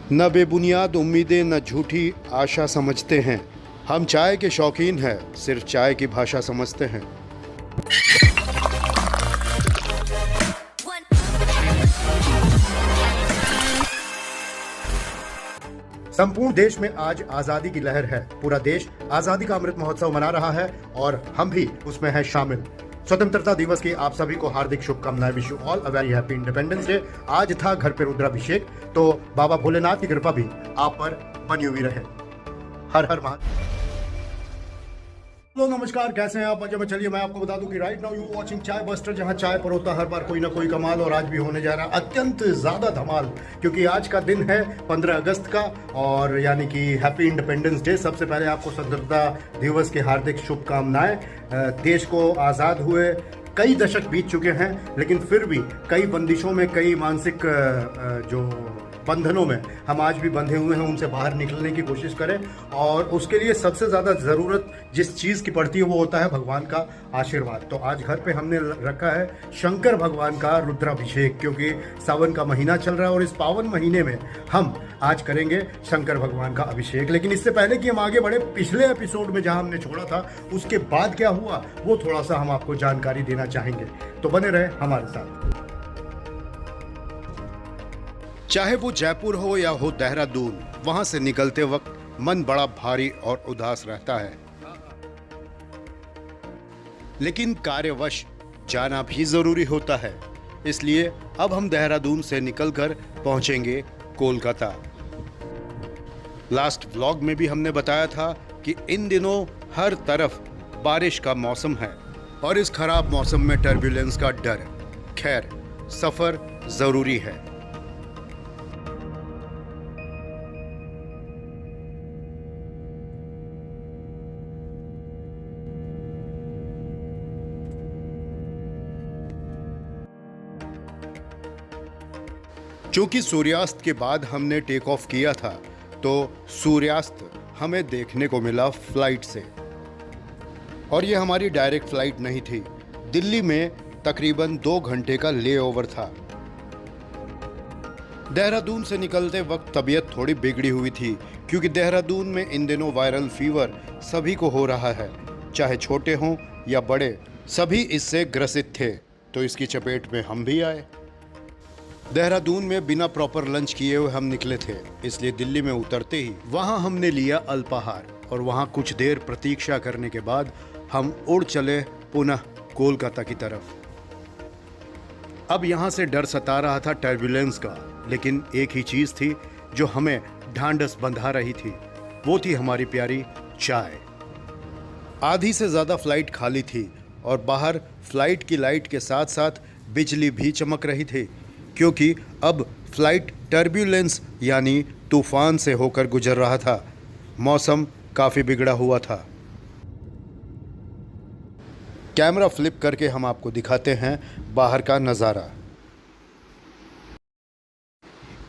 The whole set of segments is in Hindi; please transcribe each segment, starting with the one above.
न बेबुनियाद उम्मीदें न झूठी आशा समझते हैं। हम चाय के शौकीन हैं, सिर्फ चाय की भाषा समझते हैं। संपूर्ण देश में आज आजादी की लहर है। पूरा देश आजादी का अमृत महोत्सव मना रहा है और हम भी उसमें हैं शामिल। स्वतंत्रता दिवस की आप सभी को हार्दिक शुभकामनाएं। Wish you all a very happy independence day. आज था घर पे रुद्राभिषेक, तो बाबा भोलेनाथ की कृपा भी आप पर बनी हुई रहे। हर हर महादेव। हेलो नमस्कार, कैसे हैं आप? मजे में। चलिए मैं आपको बता दूं कि राइट नाउ यू वाचिंग चाय बस्टर, जहां चाय पर होता हर बार कोई ना कोई कमाल, और आज भी होने जा रहा अत्यंत ज़्यादा धमाल, क्योंकि आज का दिन है 15 अगस्त का, और यानी कि हैप्पी इंडिपेंडेंस डे। सबसे पहले आपको स्वतंत्रता दिवस की हार्दिक शुभकामनाएं। देश को आज़ाद हुए कई दशक बीत चुके हैं, लेकिन फिर भी कई बंदिशों में, कई मानसिक जो बंधनों में हम आज भी बंधे हुए हैं, उनसे बाहर निकलने की कोशिश करें। और उसके लिए सबसे ज़्यादा ज़रूरत जिस चीज़ की पड़ती है वो होता है भगवान का आशीर्वाद। तो आज घर पे हमने रखा है शंकर भगवान का रुद्राभिषेक, क्योंकि सावन का महीना चल रहा है और इस पावन महीने में हम आज करेंगे शंकर भगवान का अभिषेक। लेकिन इससे पहले कि हम आगे बढ़े, पिछले एपिसोड में जहाँ हमने छोड़ा था उसके बाद क्या हुआ वो थोड़ा सा हम आपको जानकारी देना चाहेंगे, तो बने रहे हमारे साथ। चाहे वो जयपुर हो या हो देहरादून, वहां से निकलते वक्त मन बड़ा भारी और उदास रहता है, लेकिन कार्यवश जाना भी जरूरी होता है। इसलिए अब हम देहरादून से निकलकर पहुंचेंगे कोलकाता। लास्ट व्लॉग में भी हमने बताया था कि इन दिनों हर तरफ बारिश का मौसम है और इस खराब मौसम में टर्बुलेंस का डर। खैर, सफर जरूरी है। चूंकि सूर्यास्त के बाद हमने टेक ऑफ किया था, तो सूर्यास्त हमें देखने को मिला फ्लाइट से, और ये हमारी डायरेक्ट फ्लाइट नहीं थी। दिल्ली में तकरीबन 2 घंटे का लेओवर था। देहरादून से निकलते वक्त तबीयत थोड़ी बिगड़ी हुई थी, क्योंकि देहरादून में इन दिनों वायरल फीवर सभी को हो रहा है, चाहे छोटे हों या बड़े, सभी इससे ग्रसित थे। तो इसकी चपेट में हम भी आए। देहरादून में बिना प्रॉपर लंच किए हुए हम निकले थे, इसलिए दिल्ली में उतरते ही वहां हमने लिया अल्पाहार, और वहां कुछ देर प्रतीक्षा करने के बाद हम उड़ चले पुनः कोलकाता की तरफ। अब यहां से डर सता रहा था टर्बुलेंस का, लेकिन एक ही चीज थी जो हमें ढांढस बंधा रही थी, वो थी हमारी प्यारी चाय। आधी से ज्यादा फ्लाइट खाली थी और बाहर फ्लाइट की लाइट के साथ साथ बिजली भी चमक रही थी, क्योंकि अब फ्लाइट टर्बुलेंस यानी तूफान से होकर गुजर रहा था। मौसम काफ़ी बिगड़ा हुआ था। कैमरा फ्लिप करके हम आपको दिखाते हैं बाहर का नज़ारा।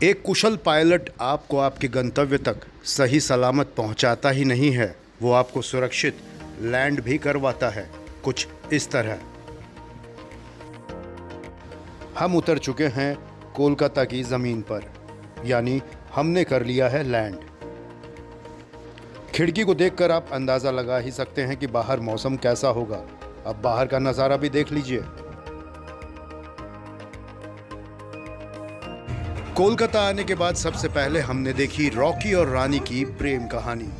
एक कुशल पायलट आपको आपके गंतव्य तक सही सलामत पहुंचाता ही नहीं है, वो आपको सुरक्षित लैंड भी करवाता है, कुछ इस तरह। हम उतर चुके हैं कोलकाता की ज़मीन पर, यानी हमने कर लिया है लैंड। खिड़की को देखकर आप अंदाज़ा लगा ही सकते हैं कि बाहर मौसम कैसा होगा। अब बाहर का नज़ारा भी देख लीजिए। कोलकाता आने के बाद सबसे पहले हमने देखी रॉकी और रानी की प्रेम कहानी।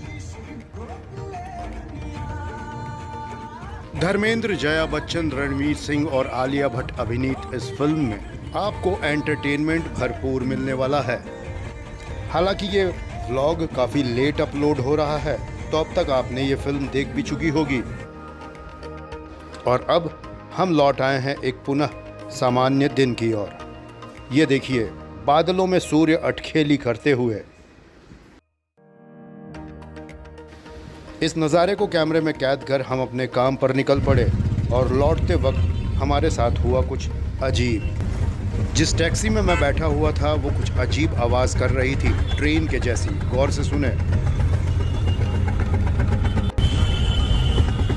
धर्मेंद्र, जया बच्चन, रणवीर सिंह और आलिया भट्ट अभिनीत इस फिल्म में आपको एंटरटेनमेंट भरपूर मिलने वाला है। हालांकि ये व्लॉग काफ़ी लेट अपलोड हो रहा है, तो अब तक आपने ये फिल्म देख भी चुकी होगी। और अब हम लौट आए हैं एक पुनः सामान्य दिन की ओर। ये देखिए, बादलों में सूर्य अटखेली करते हुए। इस नज़ारे को कैमरे में कैद कर हम अपने काम पर निकल पड़े, और लौटते वक्त हमारे साथ हुआ कुछ अजीब। जिस टैक्सी में मैं बैठा हुआ था वो कुछ अजीब आवाज़ कर रही थी, ट्रेन के जैसी। गौर से सुने।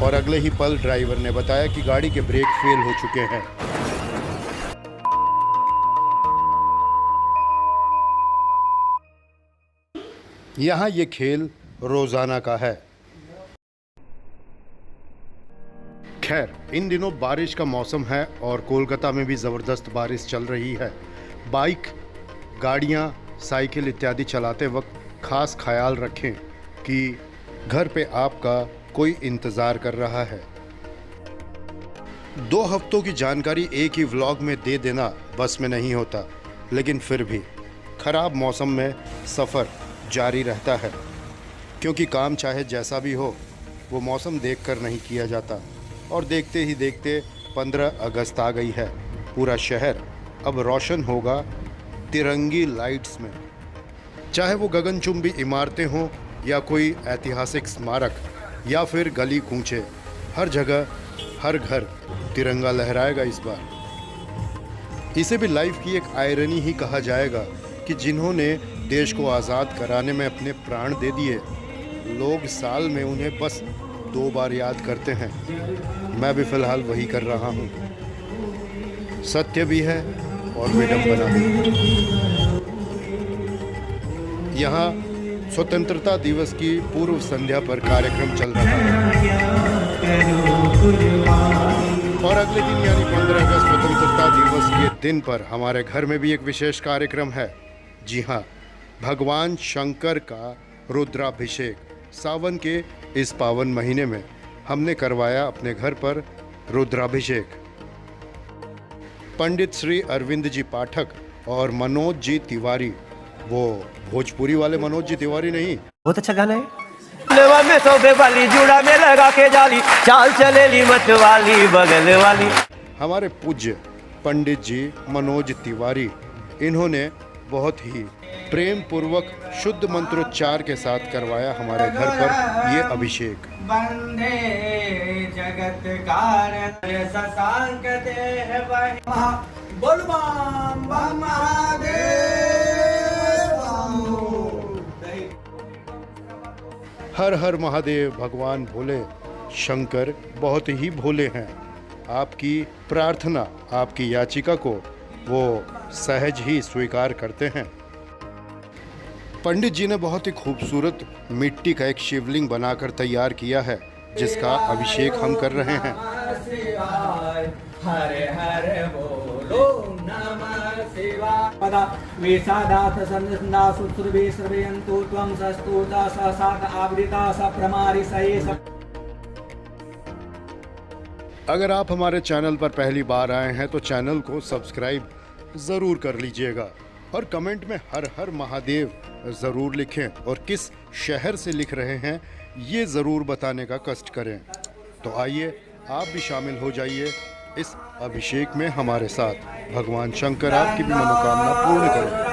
और अगले ही पल ड्राइवर ने बताया कि गाड़ी के ब्रेक फेल हो चुके हैं। यहाँ ये खेल रोजाना का है। खैर, इन दिनों बारिश का मौसम है और कोलकाता में भी ज़बरदस्त बारिश चल रही है। बाइक, गाड़ियाँ, साइकिल इत्यादि चलाते वक्त खास ख्याल रखें कि घर पे आपका कोई इंतज़ार कर रहा है। 2 हफ्तों की जानकारी एक ही व्लॉग में दे देना बस में नहीं होता, लेकिन फिर भी खराब मौसम में सफ़र जारी रहता है, क्योंकि काम चाहे जैसा भी हो वो मौसम देखकर नहीं किया जाता। और देखते ही देखते 15 अगस्त आ गई है। पूरा शहर अब रोशन होगा तिरंगी लाइट्स में, चाहे वो गगनचुंबी इमारतें हों या कोई ऐतिहासिक स्मारक या फिर गली कूचे, हर जगह हर घर तिरंगा लहराएगा इस बार। इसे भी लाइफ की एक आयरनी ही कहा जाएगा कि जिन्होंने देश को आज़ाद कराने में अपने प्राण दे दिए, लोग साल में उन्हें बस 2 बार याद करते हैं। मैं भी फिलहाल वही कर रहा हूँ। सत्य भी है और विडंबना भी। यहाँ स्वतंत्रता दिवस की पूर्व संध्या पर कार्यक्रम चल रहा है और अगले दिन यानी 15 अगस्त स्वतंत्रता दिवस के दिन पर हमारे घर में भी एक विशेष कार्यक्रम है। जी हाँ, भगवान शंकर का रुद्राभिषेक। सावन के इस पावन महीने में हमने करवाया अपने घर पर रुद्राभिषेक। पंडित श्री अरविंद जी पाठक और मनोज जी तिवारी, वो भोजपुरी वाले मनोज जी तिवारी नहीं, बहुत अच्छा गाना है। लेवा में सोबे वाली जुड़ा में लगा के जाली, चाल चलेली मत वाली बगल वाली। हमारे पूज्य पंडित जी मनोज तिवारी, इन्होंने बहुत ही प्रेम पूर्वक शुद्ध मंत्रोच्चार के साथ करवाया हमारे घर पर ये अभिषेक। वंदे जगत कारण शशांक देह बोल बम बम महादेव। हर हर महादेव। भगवान भोले शंकर बहुत ही भोले हैं। आपकी प्रार्थना, आपकी याचिका को वो सहज ही स्वीकार करते हैं। पंडित जी ने बहुत ही खूबसूरत मिट्टी का एक शिवलिंग बनाकर तैयार किया है, जिसका अभिषेक हम कर रहे हैं। हरे हरे बोलो नमः शिवाय। वेसादाथ संदा सुत्रवे सर्वयन्तु त्वं सस्तुता ससात आवृता सप्रमारि सये। अगर आप हमारे चैनल पर पहली बार आए हैं तो चैनल को सब्सक्राइब ज़रूर कर लीजिएगा और कमेंट में हर हर महादेव ज़रूर लिखें और किस शहर से लिख रहे हैं ये ज़रूर बताने का कष्ट करें। तो आइए आप भी शामिल हो जाइए इस अभिषेक में हमारे साथ। भगवान शंकर आपकी भी मनोकामना पूर्ण करें।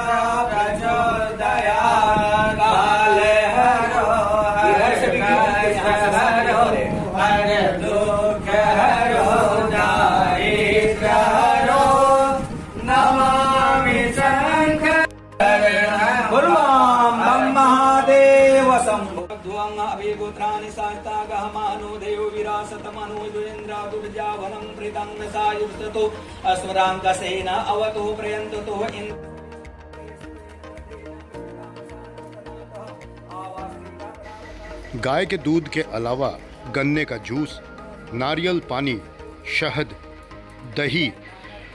अभिगोत्राणि सास्ता गहमानो देव विरासत मनोजुरेन्द्रा दुर्जावनं प्रीतं सायुस्ततो अस्वरांकसेन अवतो प्रयन्ततो गाय के दूध के अलावा गन्ने का जूस, नारियल पानी, शहद, दही,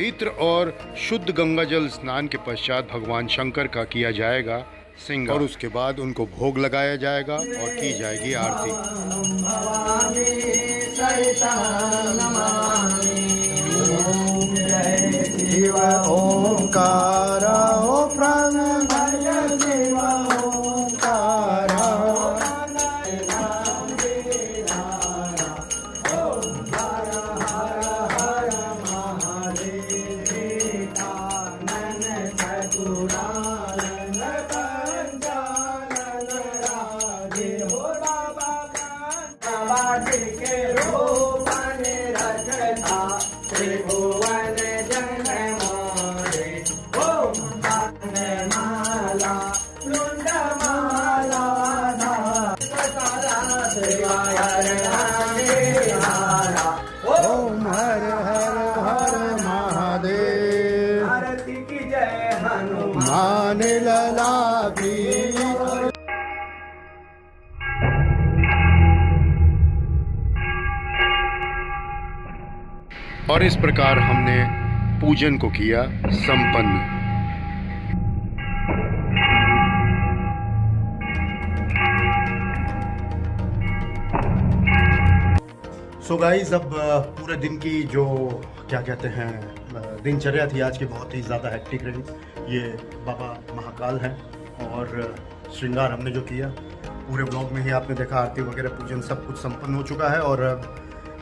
इत्र और शुद्ध गंगाजल स्नान के पश्चात भगवान शंकर का किया जाएगा सिंगार और उसके बाद उनको भोग लगाया जाएगा और की जाएगी आरती। ओंकार ओम हर हर हर महादेव। आरती की जय हनुमान मान लला की। और इस प्रकार हमने पूजन को किया संपन्न। सो गाइस, अब पूरे दिन की जो क्या कहते हैं दिनचर्या थी आज की बहुत ही ज़्यादा हेक्टिक रही। ये बाबा महाकाल हैं और श्रृंगार हमने जो किया पूरे ब्लॉग में ही आपने देखा, आरती वगैरह पूजन सब कुछ संपन्न हो चुका है। और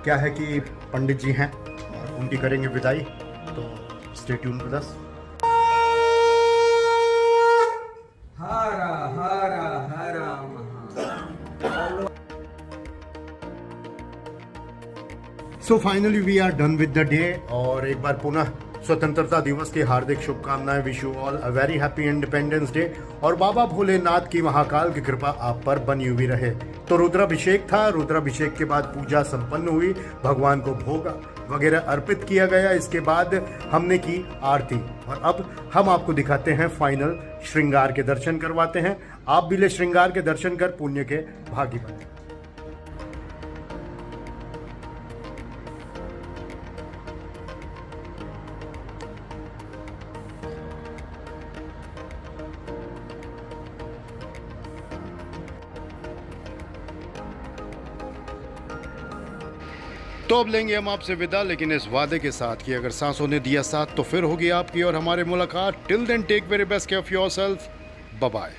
क्या है कि पंडित जी हैं और उनकी करेंगे विदाई, तो stay tune with us. Har Har Har Mahadev. So finally we are done with the day. और एक बार पुनः स्वतंत्रता दिवस की हार्दिक शुभकामनाएं। Wish you all a very happy independence day. और बाबा भोलेनाथ की महाकाल की कृपा आप पर बनी हुई रहे। तो रुद्राभिषेक था, रुद्राभिषेक के बाद पूजा संपन्न हुई, भगवान को भोग वगैरह अर्पित किया गया। इसके बाद हमने की आरती और अब हम आपको दिखाते हैं फाइनल श्रृंगार के दर्शन करवाते हैं। आप भी ले श्रृंगार के दर्शन कर पुण्य के भागी बने। तो अब लेंगे हम आपसे विदा, लेकिन इस वादे के साथ कि अगर सांसों ने दिया साथ तो फिर होगी आपकी और हमारे मुलाकात। Till then take very best care of yourself. Bye bye.